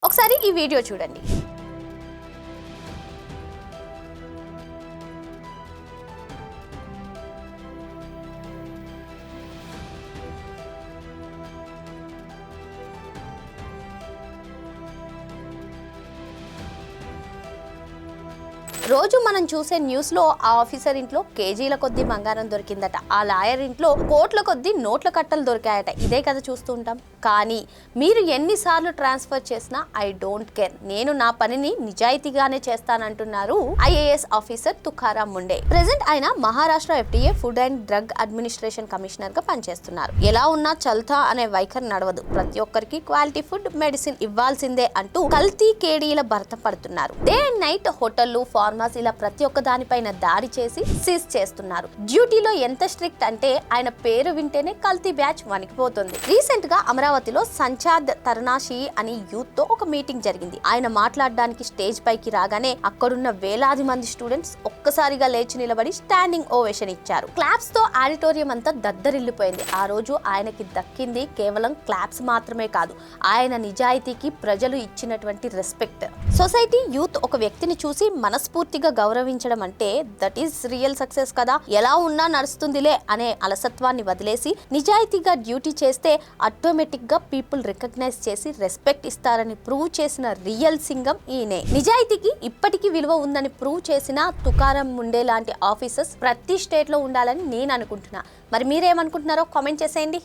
ఒకసారి ఈ వీడియో చూడండి. రోజు మనం చూసే న్యూస్ లో ఆ ఆఫీసర్ ఇంట్లో కేజీల కొద్ది బంగారం దొరికిందట, ఆ లాయర్ ఇంట్లో కోట్ల కొద్ది నోట్ల కట్టలు దొరికాయట. ఇదే కదా చూస్తూ ఉంటాం. కానీ మీరు ఎన్నిసార్లు ట్రాన్స్ఫర్ చేసినా ఐ డోంట్ కేర్, నేను నా పనిని నిజాయితీగానే చేస్తానంటున్నారు IAS officer Tukaram Munde. Present ఆయన Maharashtra FDA food and drug administration commissioner గా పనిచేస్తున్నారు. ఎలా ఉన్నా చల్తా అనే వైఖరి నడవదు, ప్రతి ఒక్కరికి క్వాలిటీ ఫుడ్ మెడిసిన్ ఇవ్వాల్సిందే అంటూ కల్తీ కేడీల భర్త పడుతున్నారు. డే అండ్ నైట్ హోటళ్లు, ఫార్మసీల ప్రతి ఒక్క దానిపైన దాడి చేసి సీజ్ చేస్తున్నారు. డ్యూటీలో ఎంత స్ట్రిక్ట్ అంటే ఆయన పేరు వింటేనే కల్తీ బ్యాచ్ వణికిపోతుంది. రీసెంట్ గా అమరావతిలో సంచాద్ తర్నాషి అని యూత్ తో ఒక మీటింగ్ జరిగింది. ఆయన మాట్లాడడానికి స్టేజ్ పైకి రాగానే అక్కడున్న వేలాది మంది స్టూడెంట్స్ ఒక్కసారిగా లేచి నిలబడి స్టాండింగ్ ఓవేషన్ ఇచ్చారు. క్లాప్స్ తో ఆడిటోరియం అంతా దద్దరిల్లిపోయింది. ఆ రోజు ఆయనకి దక్కింది కేవలం క్లాప్స్ మాత్రమే కాదు, ఆయన నిజాయితీకి ప్రజలు ఇచ్చినటువంటి రెస్పెక్ట్. సొసైటీ యూత్ ఒక వ్యక్తిని చూసి మనస్ఫూర్తిగా గౌరవించడం అంటే దట్ ఈస్ రియల్ సక్సెస్ కదా. ఎలా ఉన్నా నడుస్తుందిలే అనే అలసత్వాన్ని వదిలేసి నిజాయితీగా డ్యూటీ చేస్తే ఆటోమేటిక్ గా పీపుల్ రికగ్నైజ్ చేసి రెస్పెక్ట్ ఇస్తారని ప్రూవ్ చేసిన రియల్ సింగం ఈయనే. నిజాయితీకి ఇప్పటికీ విలువ ఉందని ప్రూవ్ చేసిన తుకారాం ముండే లాంటి ఆఫీసర్స్ ప్రతి స్టేట్ లో ఉండాలని నేను అనుకుంటున్నా. మరి మీరేమనుకుంటున్నారో కామెంట్ చేసేయండి.